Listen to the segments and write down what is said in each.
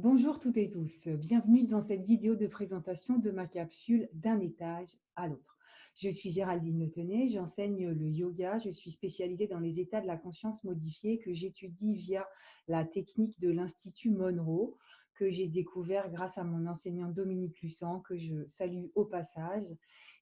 Bonjour toutes et tous, bienvenue dans cette vidéo de présentation de ma capsule d'un étage à l'autre. Je suis Géraldine Le Tenay, j'enseigne le yoga, je suis spécialisée dans les états de la conscience modifiée que j'étudie via la technique de l'Institut Monroe, que j'ai découvert grâce à mon enseignant Dominique Lussan, que je salue au passage.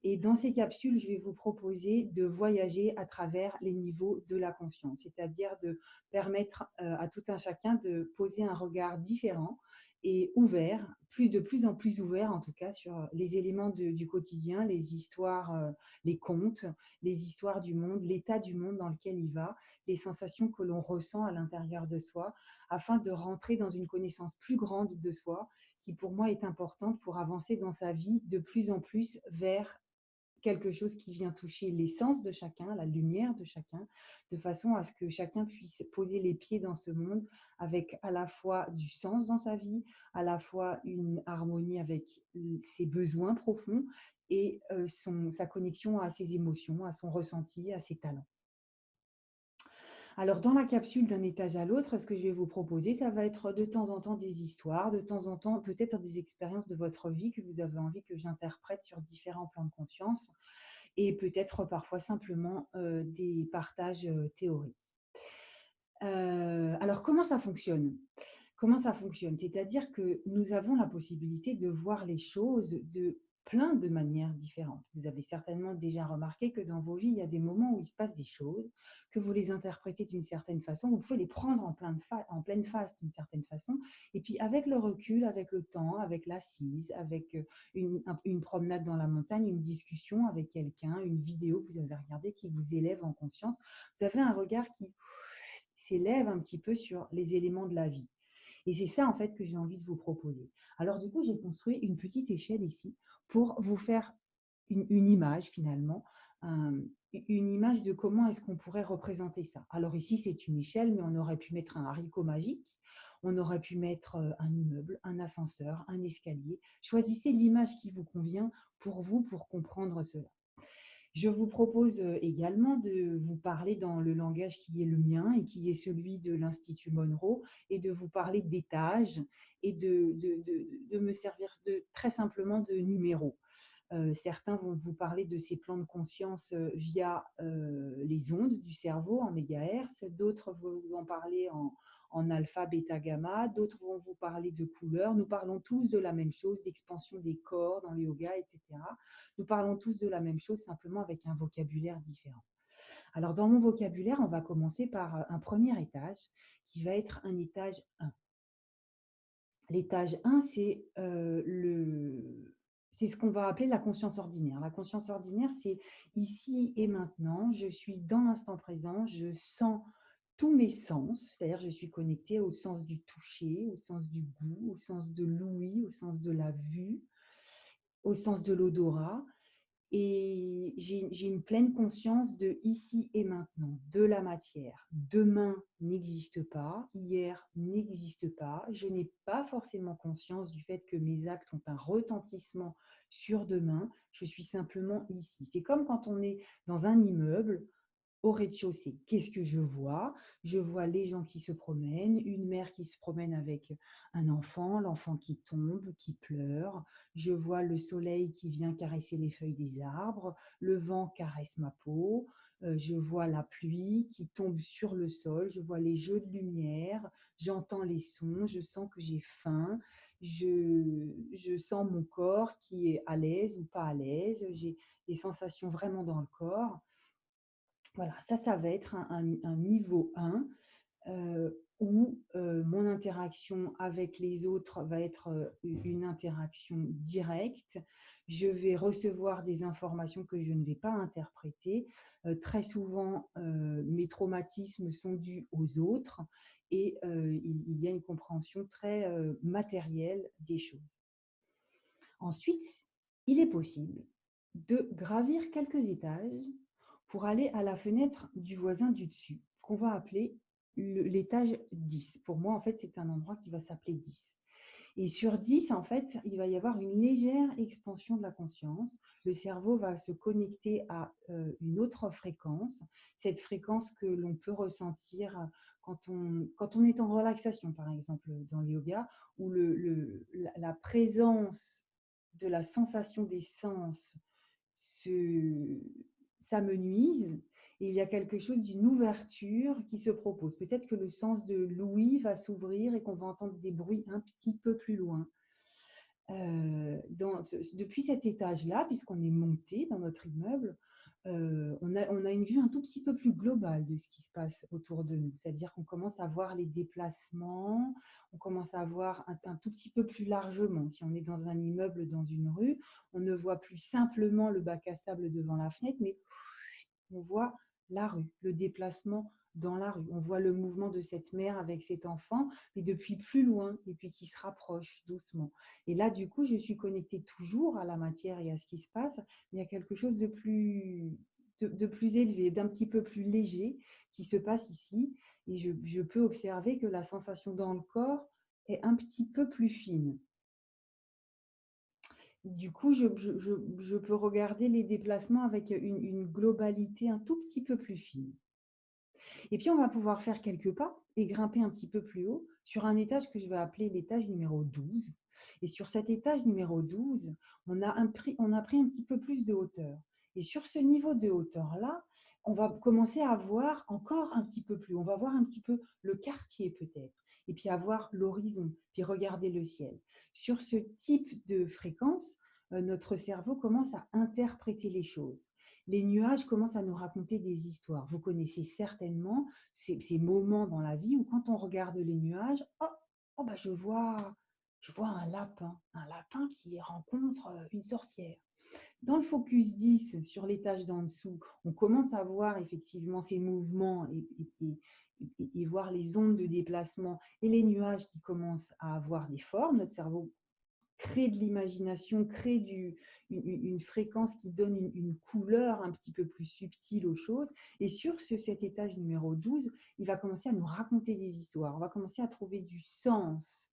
Et dans ces capsules, je vais vous proposer de voyager à travers les niveaux de la conscience, c'est-à-dire de permettre à tout un chacun de poser un regard différent et ouvert, de plus en plus ouvert en tout cas sur les éléments du quotidien, les histoires, les contes, les histoires du monde, l'état du monde dans lequel il va, les sensations que l'on ressent à l'intérieur de soi, afin de rentrer dans une connaissance plus grande de soi, qui pour moi est importante pour avancer dans sa vie de plus en plus vers quelque chose qui vient toucher l'essence de chacun, la lumière de chacun, de façon à ce que chacun puisse poser les pieds dans ce monde avec à la fois du sens dans sa vie, à la fois une harmonie avec ses besoins profonds et sa connexion à ses émotions, à son ressenti, à ses talents. Alors, dans la capsule d'un étage à l'autre, ce que je vais vous proposer, ça va être de temps en temps des histoires, de temps en temps peut-être des expériences de votre vie que vous avez envie que j'interprète sur différents plans de conscience et peut-être parfois simplement des partages théoriques. Alors, comment ça fonctionne? Comment ça fonctionne? C'est-à-dire que nous avons la possibilité de voir les choses de plein de manières différentes. Vous avez certainement déjà remarqué que dans vos vies, il y a des moments où il se passe des choses, que vous les interprétez d'une certaine façon, vous pouvez les prendre en pleine face d'une certaine façon, et puis avec le recul, avec le temps, avec l'assise, avec une promenade dans la montagne, une discussion avec quelqu'un, une vidéo que vous avez regardée qui vous élève en conscience, vous avez un regard qui s'élève un petit peu sur les éléments de la vie. Et c'est ça, en fait, que j'ai envie de vous proposer. Alors, du coup, j'ai construit une petite échelle ici pour vous faire une image, finalement, un- une image de comment est-ce qu'on pourrait représenter ça. Alors, ici, c'est une échelle, mais on aurait pu mettre un haricot magique, on aurait pu mettre un immeuble, un ascenseur, un escalier. Choisissez l'image qui vous convient pour vous, pour comprendre cela. Je vous propose également de vous parler dans le langage qui est le mien et qui est celui de l'Institut Monroe et de vous parler d'étages et de me servir très simplement de numéros. Certains vont vous parler de ces plans de conscience via les ondes du cerveau en mégahertz, d'autres vont vous en parler en alpha, bêta, gamma, d'autres vont vous parler de couleurs. Nous parlons tous de la même chose, d'expansion des corps dans le yoga, etc. Nous parlons tous de la même chose, simplement avec un vocabulaire différent. Alors, dans mon vocabulaire, on va commencer par un premier étage qui va être un étage 1. L'étage 1, c'est ce qu'on va appeler la conscience ordinaire. La conscience ordinaire, c'est ici et maintenant, je suis dans l'instant présent, je sens tous mes sens, c'est-à-dire je suis connectée au sens du toucher, au sens du goût, au sens de l'ouïe, au sens de la vue, au sens de l'odorat. Et j'ai une pleine conscience de ici et maintenant, de la matière. Demain n'existe pas, hier n'existe pas. Je n'ai pas forcément conscience du fait que mes actes ont un retentissement sur demain. Je suis simplement ici. C'est comme quand on est dans un immeuble au rez-de-chaussée. Qu'est-ce que je vois? Je vois les gens qui se promènent, une mère qui se promène avec un enfant, l'enfant qui tombe, qui pleure. Je vois le soleil qui vient caresser les feuilles des arbres, le vent caresse ma peau. Je vois la pluie qui tombe sur le sol, je vois les jeux de lumière, j'entends les sons, je sens que j'ai faim, je sens mon corps qui est à l'aise ou pas à l'aise, j'ai des sensations vraiment dans le corps. Voilà, ça va être un niveau 1 où mon interaction avec les autres va être une interaction directe. Je vais recevoir des informations que je ne vais pas interpréter. Très souvent, mes traumatismes sont dus aux autres et il y a une compréhension très matérielle des choses. Ensuite, il est possible de gravir quelques étages pour aller à la fenêtre du voisin du dessus, qu'on va appeler l'étage 10. Pour moi, en fait, c'est un endroit qui va s'appeler 10. Et sur 10, en fait, il va y avoir une légère expansion de la conscience. Le cerveau va se connecter à une autre fréquence, cette fréquence que l'on peut ressentir quand on est en relaxation, par exemple, dans le yoga, où la présence de la sensation des sens se s'amenuise et il y a quelque chose d'une ouverture qui se propose. Peut-être que le sens de l'ouïe va s'ouvrir et qu'on va entendre des bruits un petit peu plus loin. Depuis cet étage-là, puisqu'on est monté dans notre immeuble, on a une vue un tout petit peu plus globale de ce qui se passe autour de nous. C'est-à-dire qu'on commence à voir les déplacements, on commence à voir un tout petit peu plus largement. Si on est dans un immeuble, dans une rue, on ne voit plus simplement le bac à sable devant la fenêtre, mais on voit la rue, le déplacement dans la rue. On voit le mouvement de cette mère avec cet enfant, mais depuis plus loin, et puis qui se rapproche doucement. Et là, du coup, je suis connectée toujours à la matière et à ce qui se passe, mais il y a quelque chose de plus élevé, d'un petit peu plus léger qui se passe ici. Et je peux observer que la sensation dans le corps est un petit peu plus fine. Du coup, je peux regarder les déplacements avec une globalité un tout petit peu plus fine. Et puis, on va pouvoir faire quelques pas et grimper un petit peu plus haut sur un étage que je vais appeler l'étage numéro 12. Et sur cet étage numéro 12, on a pris un petit peu plus de hauteur. Et sur ce niveau de hauteur-là, on va commencer à voir encore un petit peu plus. On va voir un petit peu le quartier peut-être. Et puis avoir l'horizon, puis regarder le ciel. Sur ce type de fréquence, notre cerveau commence à interpréter les choses. Les nuages commencent à nous raconter des histoires. Vous connaissez certainement ces moments dans la vie où quand on regarde les nuages, oh bah je vois un lapin qui rencontre une sorcière. Dans le focus 10, sur l'étage d'en dessous, on commence à voir effectivement ces mouvements et voir les ondes de déplacement et les nuages qui commencent à avoir des formes. Notre cerveau crée de l'imagination, une fréquence qui donne une couleur un petit peu plus subtile aux choses. Et sur cet étage numéro 12, il va commencer à nous raconter des histoires. On va commencer à trouver du sens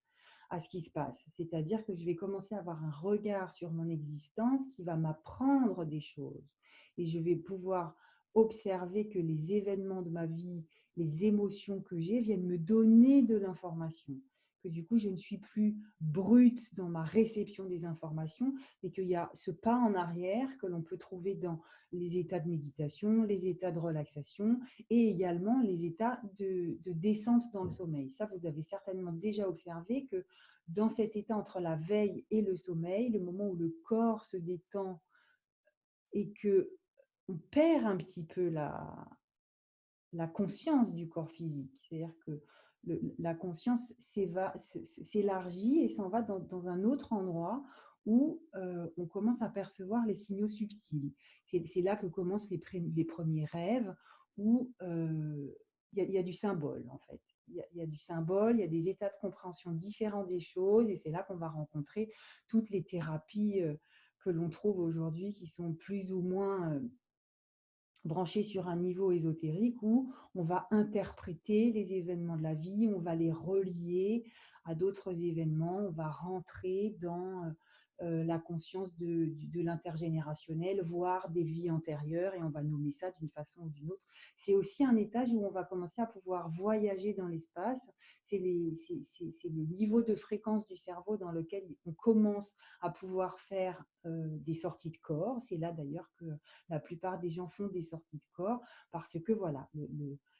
à ce qui se passe. C'est-à-dire que je vais commencer à avoir un regard sur mon existence qui va m'apprendre des choses. Et je vais pouvoir observer que les événements de ma vie, les émotions que j'ai viennent me donner de l'information, que du coup, je ne suis plus brute dans ma réception des informations, mais qu'il y a ce pas en arrière que l'on peut trouver dans les états de méditation, les états de relaxation et également les états de descente dans le sommeil. Ça, vous avez certainement déjà observé que dans cet état entre la veille et le sommeil, le moment où le corps se détend et que on perd un petit peu la conscience du corps physique. C'est-à-dire que la conscience s'élargit et s'en va dans un autre endroit où on commence à percevoir les signaux subtils. C'est là que commencent les premiers rêves où il y a du symbole en fait. Il y a du symbole, il y a des états de compréhension différents des choses et c'est là qu'on va rencontrer toutes les thérapies que l'on trouve aujourd'hui qui sont plus ou moins branché sur un niveau ésotérique où on va interpréter les événements de la vie, on va les relier à d'autres événements, on va rentrer dans la conscience de l'intergénérationnel, voire des vies antérieures, et on va nommer ça d'une façon ou d'une autre. C'est aussi un étage où on va commencer à pouvoir voyager dans l'espace. C'est le niveau de fréquence du cerveau dans lequel on commence à pouvoir faire des sorties de corps. C'est là d'ailleurs que la plupart des gens font des sorties de corps parce que voilà,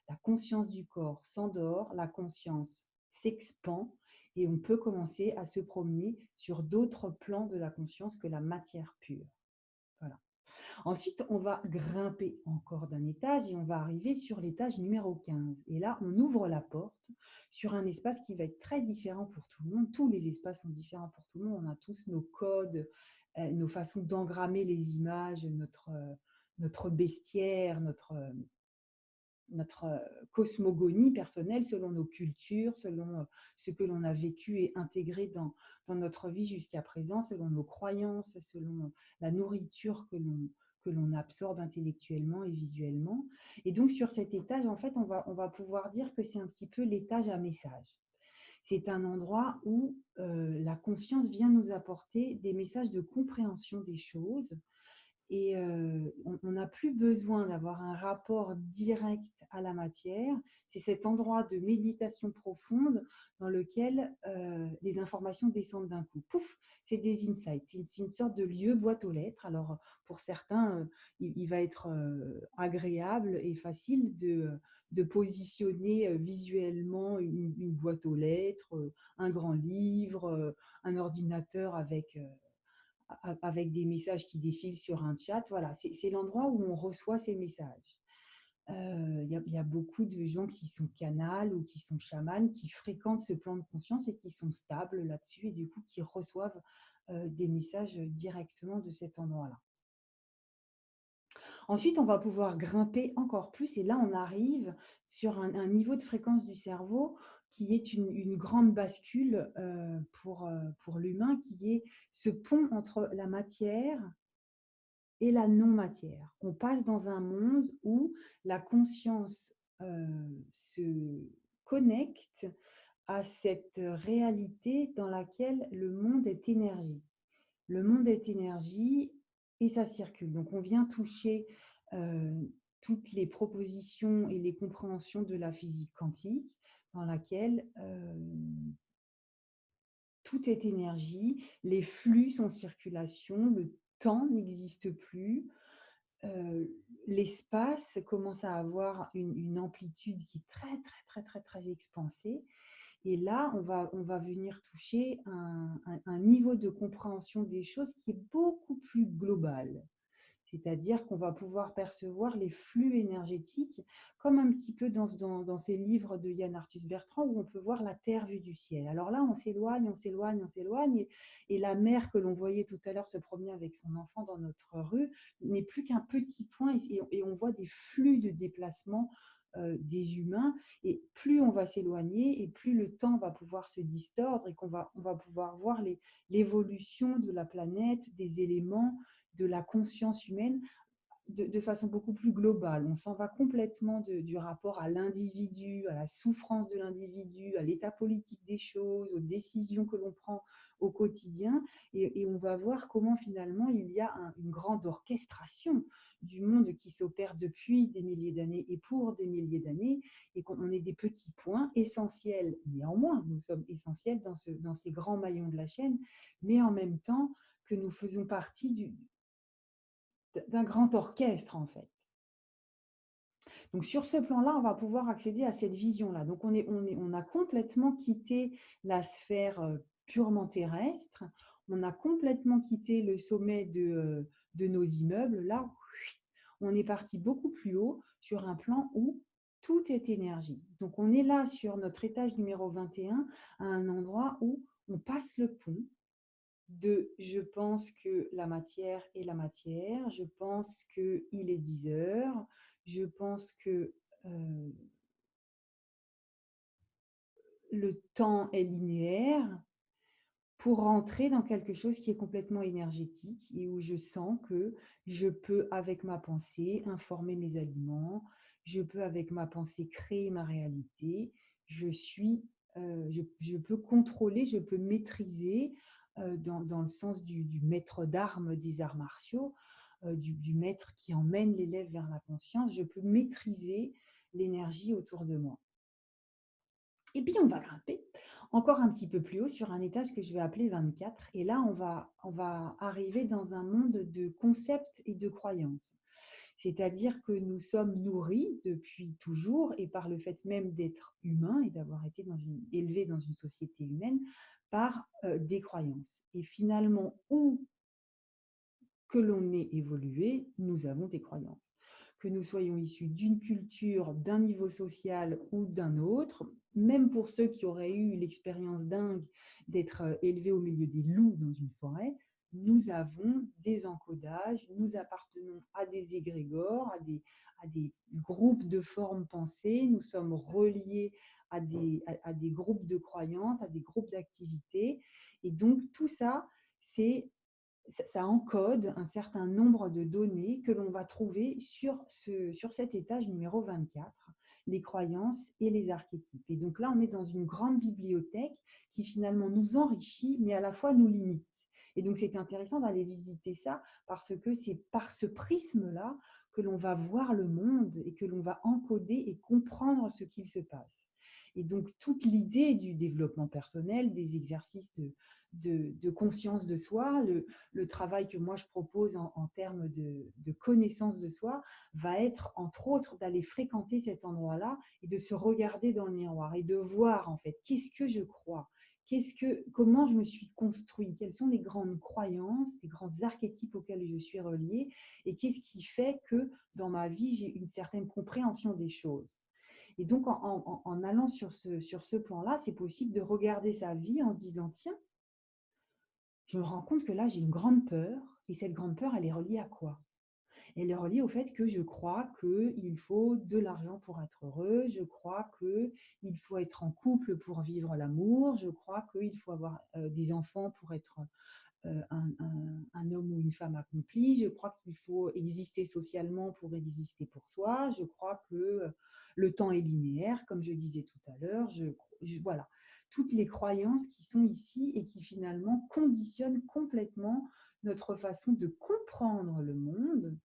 la conscience du corps s'endort, la conscience s'expand et on peut commencer à se promener sur d'autres plans de la conscience que la matière pure. Voilà. Ensuite, on va grimper encore d'un étage et on va arriver sur l'étage numéro 15. Et là, on ouvre la porte sur un espace qui va être très différent pour tout le monde. Tous les espaces sont différents pour tout le monde. On a tous nos codes, nos façons d'engrammer les images, notre bestiaire, notre cosmogonie personnelle selon nos cultures, selon ce que l'on a vécu et intégré dans notre vie jusqu'à présent, selon nos croyances, selon la nourriture que l'on absorbe intellectuellement et visuellement. Et donc sur cet étage, en fait, on va pouvoir dire que c'est un petit peu l'étage à message. C'est un endroit où la conscience vient nous apporter des messages de compréhension des choses Et on n'a plus besoin d'avoir un rapport direct à la matière. C'est cet endroit de méditation profonde dans lequel les informations descendent d'un coup. Pouf, c'est des insights. C'est une sorte de lieu boîte aux lettres. Alors, pour certains, il va être agréable et facile de positionner visuellement une boîte aux lettres, un grand livre, un ordinateur avec des messages qui défilent sur un chat. Voilà, c'est l'endroit où on reçoit ces messages. Y a beaucoup de gens qui sont canals ou qui sont chamans, qui fréquentent ce plan de conscience et qui sont stables là-dessus et du coup qui reçoivent des messages directement de cet endroit-là. Ensuite, on va pouvoir grimper encore plus et là, on arrive sur un niveau de fréquence du cerveau qui est une grande bascule pour l'humain, qui est ce pont entre la matière et la non-matière. On passe dans un monde où la conscience se connecte à cette réalité dans laquelle le monde est énergie. Le monde est énergie et ça circule. Donc on vient toucher euh, toutes les propositions et les compréhensions de la physique quantique dans laquelle tout est énergie, les flux sont en circulation, le temps n'existe plus, euh, l'espace commence à avoir une amplitude qui est très, très, très, très, très expansée. Et là, on va venir toucher un niveau de compréhension des choses qui est beaucoup plus global. C'est-à-dire qu'on va pouvoir percevoir les flux énergétiques, comme un petit peu dans ces livres de Yann Arthus Bertrand, où on peut voir la Terre vue du ciel. Alors là, on s'éloigne, on s'éloigne, on s'éloigne, et la mère que l'on voyait tout à l'heure se promener avec son enfant dans notre rue n'est plus qu'un petit point, et on voit des flux de déplacement des humains, et plus on va s'éloigner, et plus le temps va pouvoir se distordre, et on va pouvoir voir l'évolution de la planète, des éléments, de la conscience humaine de façon beaucoup plus globale. On s'en va complètement du rapport à l'individu, à la souffrance de l'individu, à l'état politique des choses, aux décisions que l'on prend au quotidien, et on va voir comment finalement il y a une grande orchestration du monde qui s'opère depuis des milliers d'années et pour des milliers d'années, et qu'on est des petits points essentiels. Néanmoins, nous sommes essentiels dans ces grands maillons de la chaîne, mais en même temps que nous faisons partie d'un grand orchestre, en fait. Donc, sur ce plan-là, on va pouvoir accéder à cette vision-là. Donc, on a complètement quitté la sphère purement terrestre. On a complètement quitté le sommet de nos immeubles. Là, on est parti beaucoup plus haut sur un plan où tout est énergie. Donc, on est là sur notre étage numéro 21, à un endroit où on passe le pont de je pense que la matière est la matière, je pense qu'il est 10 heures, je pense que le temps est linéaire, pour rentrer dans quelque chose qui est complètement énergétique et où je sens que je peux, avec ma pensée, informer mes aliments, je peux, avec ma pensée, créer ma réalité, je peux contrôler, je peux maîtriser dans le sens du maître d'armes des arts martiaux, du maître qui emmène l'élève vers la conscience, je peux maîtriser l'énergie autour de moi. Et puis, on va grimper encore un petit peu plus haut sur un étage que je vais appeler 24. Et là, on va arriver dans un monde de concepts et de croyances. C'est-à-dire que nous sommes nourris depuis toujours, et par le fait même d'être humain et d'avoir été élevé dans une société humaine, par des croyances. Et finalement, où que l'on ait évolué, nous avons des croyances. Que nous soyons issus d'une culture, d'un niveau social ou d'un autre, même pour ceux qui auraient eu l'expérience dingue d'être élevés au milieu des loups dans une forêt, nous avons des encodages, nous appartenons à des égrégores, à des groupes de formes pensées, nous sommes reliés à des groupes de croyances, à des groupes d'activités. Et donc tout ça, ça encode un certain nombre de données que l'on va trouver sur cet étage numéro 24, les croyances et les archétypes. Et donc là, on est dans une grande bibliothèque qui finalement nous enrichit, mais à la fois nous limite. Et donc, c'est intéressant d'aller visiter ça parce que c'est par ce prisme-là que l'on va voir le monde et que l'on va encoder et comprendre ce qu'il se passe. Et donc, toute l'idée du développement personnel, des exercices de conscience de soi, le travail que moi je propose en termes de connaissance de soi, va être entre autres d'aller fréquenter cet endroit-là et de se regarder dans le miroir et de voir en fait qu'est-ce que je crois, comment je me suis construit, quelles sont les grandes croyances, les grands archétypes auxquels je suis reliée et qu'est-ce qui fait que dans ma vie j'ai une certaine compréhension des choses. Et donc en allant sur ce plan-là, c'est possible de regarder sa vie en se disant, tiens, je me rends compte que là j'ai une grande peur et cette grande peur, elle est reliée à quoi? Elle est reliée au fait que je crois qu'il faut de l'argent pour être heureux, je crois qu'il faut être en couple pour vivre l'amour, je crois qu'il faut avoir des enfants pour être un homme ou une femme accompli, je crois qu'il faut exister socialement pour exister pour soi, je crois que le temps est linéaire, comme je disais tout à l'heure, voilà. Toutes les croyances qui sont ici et qui finalement conditionnent complètement notre façon de comprendre le monde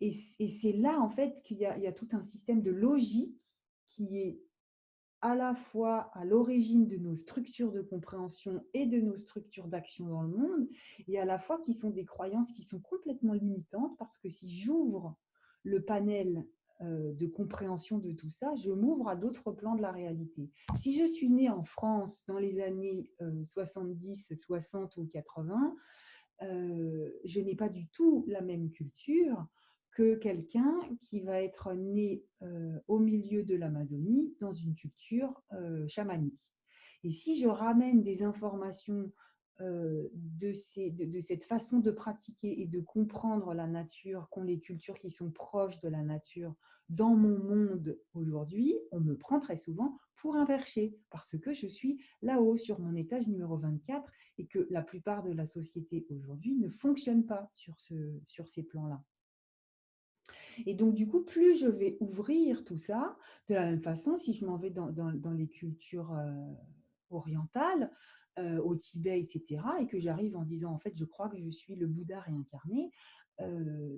et c'est là, en fait, il y a tout un système de logique qui est à la fois à l'origine de nos structures de compréhension et de nos structures d'action dans le monde, et à la fois qui sont des croyances qui sont complètement limitantes, parce que si j'ouvre le panel de compréhension de tout ça, je m'ouvre à d'autres plans de la réalité. Si je suis née en France dans les années 70, 60 ou 80, je n'ai pas du tout la même culture que quelqu'un qui va être né au milieu de l'Amazonie dans une culture chamanique. Et si je ramène des informations de cette façon de pratiquer et de comprendre la nature qu'ont les cultures qui sont proches de la nature dans mon monde aujourd'hui, on me prend très souvent pour un perché parce que je suis là-haut sur mon étage numéro 24 et que la plupart de la société aujourd'hui ne fonctionne pas sur ces plans-là. Et donc, du coup, plus je vais ouvrir tout ça, de la même façon, si je m'en vais dans les cultures orientales, au Tibet, etc., et que j'arrive en disant, en fait, je crois que je suis le Bouddha réincarné,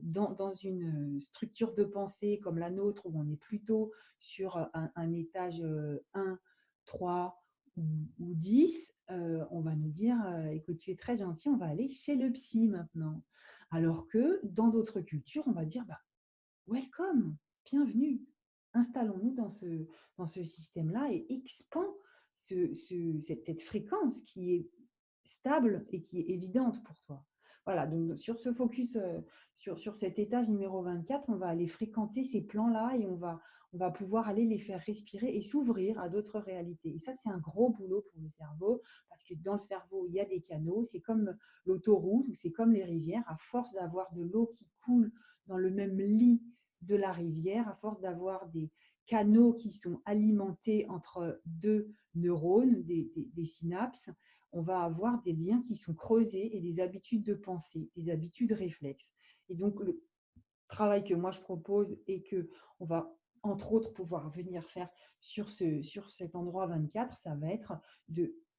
dans une structure de pensée comme la nôtre, où on est plutôt sur un étage 1, 3 ou 10, on va nous dire, écoute, tu es très gentil, on va aller chez le psy maintenant. Alors que dans d'autres cultures, on va dire, bah, welcome, bienvenue. Installons-nous dans ce système-là et expand cette fréquence qui est stable et qui est évidente pour toi. Voilà, donc sur ce focus, sur cet étage numéro 24, on va aller fréquenter ces plans-là et on va pouvoir aller les faire respirer et s'ouvrir à d'autres réalités. Et ça, c'est un gros boulot pour le cerveau, parce que dans le cerveau, il y a des canaux, c'est comme l'autoroute ou c'est comme les rivières, à force d'avoir de l'eau qui coule dans le même lit de la rivière, à force d'avoir des canaux qui sont alimentés entre deux neurones, des synapses, on va avoir des liens qui sont creusés et des habitudes de pensée, des habitudes réflexes. Et donc, le travail que moi je propose et que on va entre autres pouvoir venir faire sur cet endroit 24, ça va être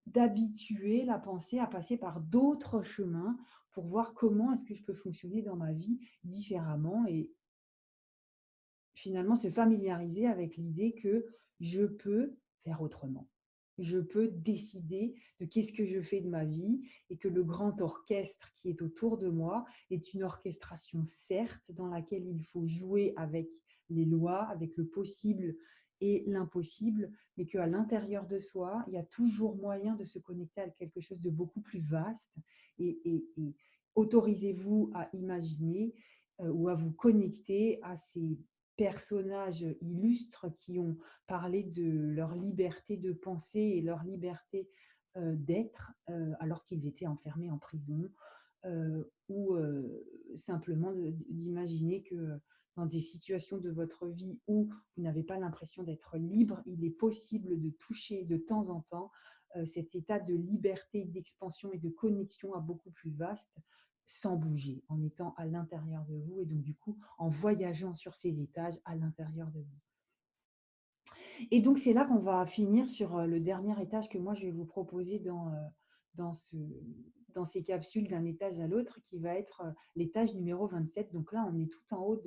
d'habituer la pensée à passer par d'autres chemins pour voir comment est-ce que je peux fonctionner dans ma vie différemment et finalement se familiariser avec l'idée que je peux faire autrement. Je peux décider de qu'est-ce que je fais de ma vie et que le grand orchestre qui est autour de moi est une orchestration certes dans laquelle il faut jouer avec les lois, avec le possible et l'impossible, mais qu'à l'intérieur de soi, il y a toujours moyen de se connecter à quelque chose de beaucoup plus vaste et autorisez-vous à imaginer ou à vous connecter à ces personnages illustres qui ont parlé de leur liberté de penser et leur liberté d'être alors qu'ils étaient enfermés en prison ou simplement d'imaginer que dans des situations de votre vie où vous n'avez pas l'impression d'être libre, il est possible de toucher de temps en temps cet état de liberté, d'expansion et de connexion à beaucoup plus vaste sans bouger, en étant à l'intérieur de vous et donc du coup en voyageant sur ces étages à l'intérieur de vous. Et donc c'est là qu'on va finir sur le dernier étage que moi je vais vous proposer dans dans ces capsules d'un étage à l'autre qui va être l'étage numéro 27. Donc là, on est tout en haut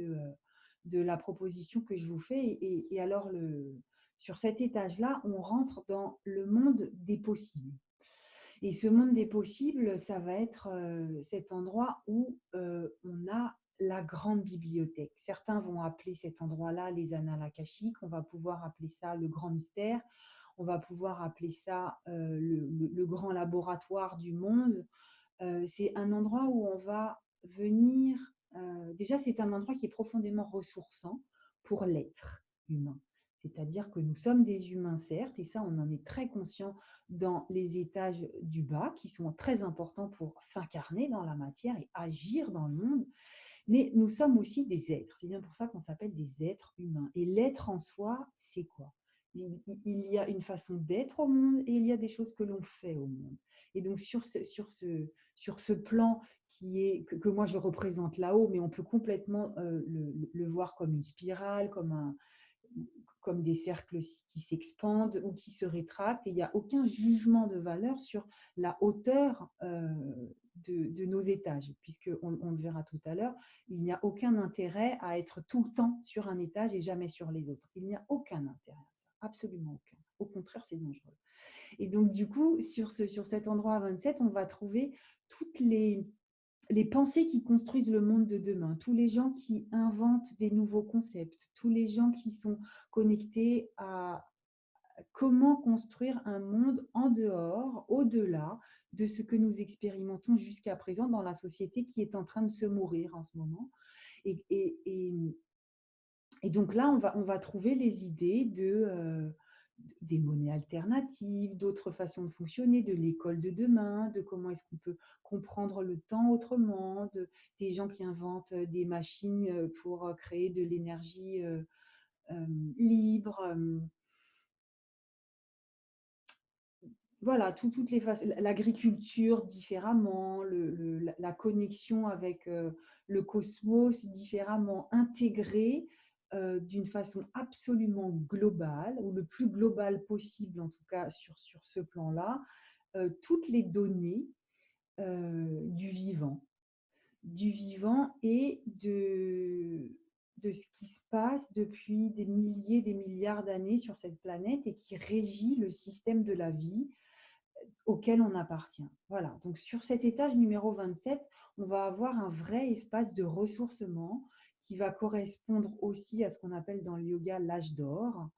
de la proposition que je vous fais. Et alors, sur cet étage-là, on rentre dans le monde des possibles. Et ce monde des possibles, ça va être cet endroit où on a la grande bibliothèque. Certains vont appeler cet endroit-là les annales akashiques, on va pouvoir appeler ça le grand mystère, on va pouvoir appeler ça le grand laboratoire du monde. C'est un endroit où on va venir, déjà c'est un endroit qui est profondément ressourçant pour l'être humain. C'est-à-dire que nous sommes des humains, certes, et ça on en est très conscient dans les étages du bas, qui sont très importants pour s'incarner dans la matière et agir dans le monde, mais nous sommes aussi des êtres. C'est bien pour ça qu'on s'appelle des êtres humains. Et l'être en soi, c'est quoi? Il y a une façon d'être au monde et il y a des choses que l'on fait au monde. Et donc sur ce plan que moi je représente là-haut, mais on peut complètement le voir comme une spirale, comme des cercles qui s'expandent ou qui se rétractent, et il n'y a aucun jugement de valeur sur la hauteur de nos étages, puisqu'on le verra tout à l'heure, il n'y a aucun intérêt à être tout le temps sur un étage et jamais sur les autres. Il n'y a aucun intérêt à ça, absolument aucun. Au contraire, c'est dangereux. Et donc, du coup, sur cet endroit à 27, on va trouver toutes les pensées qui construisent le monde de demain, tous les gens qui inventent des nouveaux concepts, tous les gens qui sont connectés à comment construire un monde en dehors, au-delà de ce que nous expérimentons jusqu'à présent dans la société qui est en train de se mourir en ce moment. Et, et, et, et donc là, on va trouver les idées des monnaies alternatives, d'autres façons de fonctionner, de l'école de demain, de comment est-ce qu'on peut comprendre le temps autrement, des gens qui inventent des machines pour créer de l'énergie libre. Voilà, toutes les façons, l'agriculture différemment, la connexion avec le cosmos différemment, intégrée d'une façon absolument globale, ou le plus global possible, en tout cas sur ce plan-là, toutes les données du vivant et de ce qui se passe depuis des milliers, des milliards d'années sur cette planète et qui régit le système de la vie auquel on appartient. Voilà, donc sur cet étage numéro 27, on va avoir un vrai espace de ressourcement qui va correspondre aussi à ce qu'on appelle dans le yoga l'âge d'or,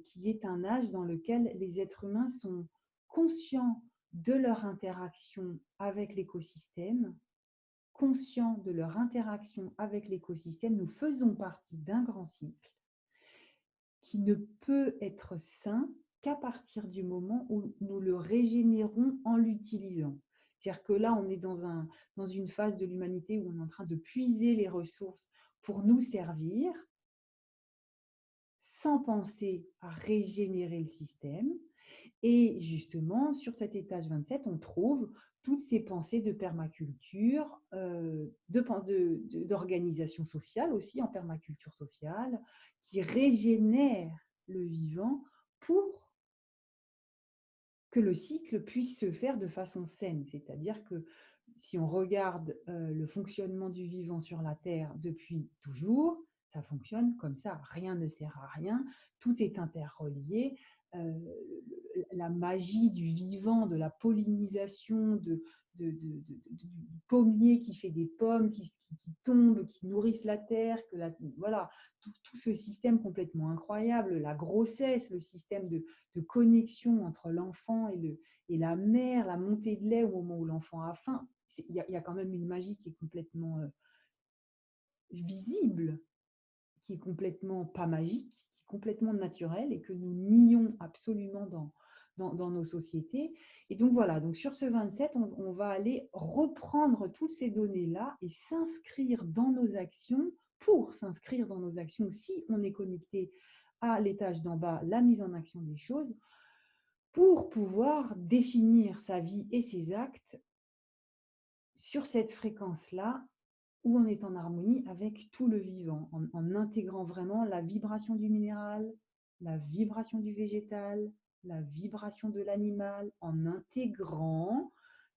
qui est un âge dans lequel les êtres humains sont conscients de leur interaction avec l'écosystème, conscients de leur interaction avec l'écosystème. Nous faisons partie d'un grand cycle qui ne peut être sain qu'à partir du moment où nous le régénérons en l'utilisant. C'est-à-dire que là, on est dans une phase de l'humanité où on est en train de puiser les ressources pour nous servir, sans penser à régénérer le système. Et justement, sur cet étage 27, on trouve toutes ces pensées de permaculture, d'organisation sociale aussi, en permaculture sociale, qui régénèrent le vivant pour que le cycle puisse se faire de façon saine. C'est-à-dire que si on regarde le fonctionnement du vivant sur la Terre depuis toujours, ça fonctionne comme ça. Rien ne sert à rien, tout est interrelié. Euh, la magie du vivant, de la pollinisation, du pommier qui fait des pommes, qui tombent, qui nourrissent la terre, voilà, tout ce système complètement incroyable, la grossesse, le système de connexion entre l'enfant et la mère, la montée de lait au moment où l'enfant a faim. Il y a quand même une magie qui est complètement visible, qui est complètement pas magique, qui est complètement naturelle et que nous nions absolument dans nos sociétés. Et donc voilà, donc sur ce 27, on va aller reprendre toutes ces données-là et s'inscrire dans nos actions. Pour s'inscrire dans nos actions, si on est connecté à l'étage d'en bas, la mise en action des choses, pour pouvoir définir sa vie et ses actes sur cette fréquence-là, où on est en harmonie avec tout le vivant, en intégrant vraiment la vibration du minéral, la vibration du végétal, la vibration de l'animal, en intégrant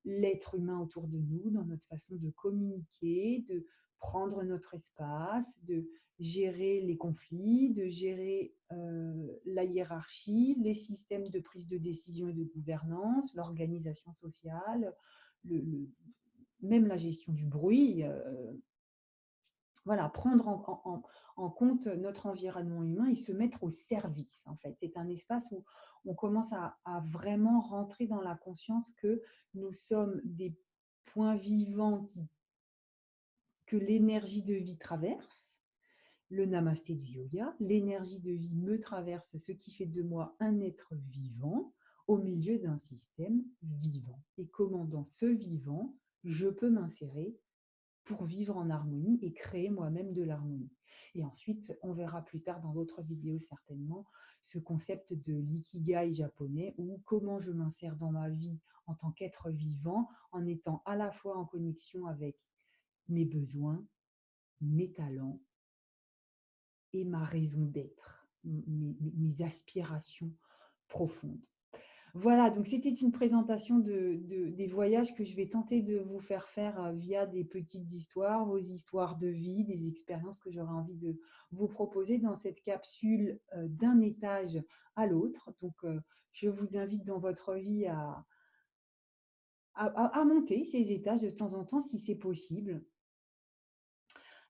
l'être humain autour de nous, dans notre façon de communiquer, de prendre notre espace, de gérer les conflits, de gérer la hiérarchie, les systèmes de prise de décision et de gouvernance, l'organisation sociale, le- le- même la gestion du bruit. Voilà, prendre en compte notre environnement humain et se mettre au service, en fait. C'est un espace où on commence à vraiment rentrer dans la conscience que nous sommes des points vivants que l'énergie de vie traverse. Le namasté du yoga, l'énergie de vie me traverse, ce qui fait de moi un être vivant au milieu d'un système vivant. Et comment dans ce vivant, je peux m'insérer pour vivre en harmonie et créer moi-même de l'harmonie. Et ensuite, on verra plus tard dans d'autres vidéos certainement ce concept de l'ikigai japonais ou comment je m'insère dans ma vie en tant qu'être vivant en étant à la fois en connexion avec mes besoins, mes talents et ma raison d'être, mes aspirations profondes. Voilà, donc c'était une présentation des voyages que je vais tenter de vous faire faire via des petites histoires, vos histoires de vie, des expériences que j'aurais envie de vous proposer dans cette capsule d'un étage à l'autre. Donc, je vous invite dans votre vie à monter ces étages de temps en temps si c'est possible.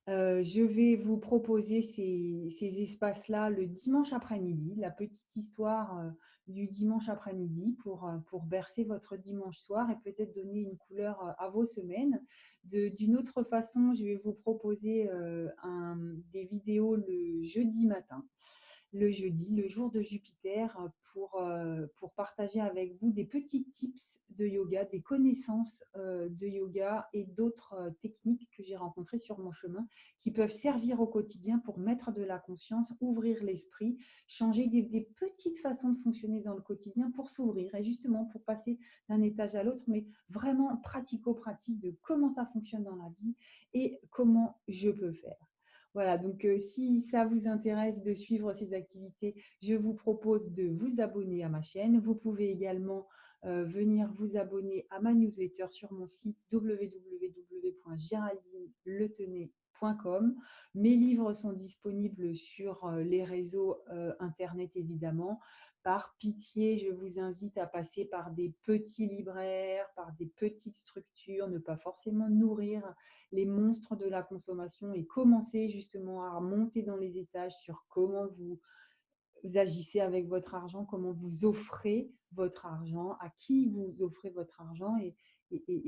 Je vais vous proposer ces espaces-là le dimanche après-midi, la petite histoire du dimanche après-midi pour bercer votre dimanche soir et peut-être donner une couleur à vos semaines. D'une autre façon, je vais vous proposer des vidéos le jeudi matin, le jeudi, le jour de Jupiter, pour partager avec vous des petits tips de yoga, des connaissances de yoga et d'autres techniques que j'ai rencontrées sur mon chemin qui peuvent servir au quotidien pour mettre de la conscience, ouvrir l'esprit, changer des petites façons de fonctionner dans le quotidien pour s'ouvrir et justement pour passer d'un étage à l'autre, mais vraiment pratico-pratique de comment ça fonctionne dans la vie et comment je peux faire. Voilà, donc si ça vous intéresse de suivre ces activités, je vous propose de vous abonner à ma chaîne. Vous pouvez également venir vous abonner à ma newsletter sur mon site www.geraldineletenay.com. Mes livres sont disponibles sur les réseaux internet évidemment. Par pitié, je vous invite à passer par des petits libraires, par des petites structures, ne pas forcément nourrir les monstres de la consommation et commencer justement à monter dans les étages sur comment vous agissez avec votre argent, comment vous offrez votre argent, à qui vous offrez votre argent et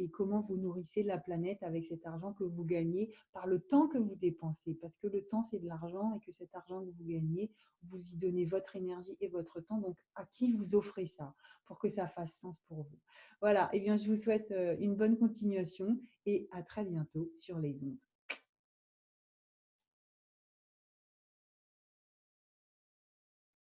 comment vous nourrissez la planète avec cet argent que vous gagnez par le temps que vous dépensez. Parce que le temps, c'est de l'argent et que cet argent que vous gagnez, vous y donnez votre énergie et votre temps. Donc, à qui vous offrez ça pour que ça fasse sens pour vous. Voilà, et bien, je vous souhaite une bonne continuation et à très bientôt sur les ondes.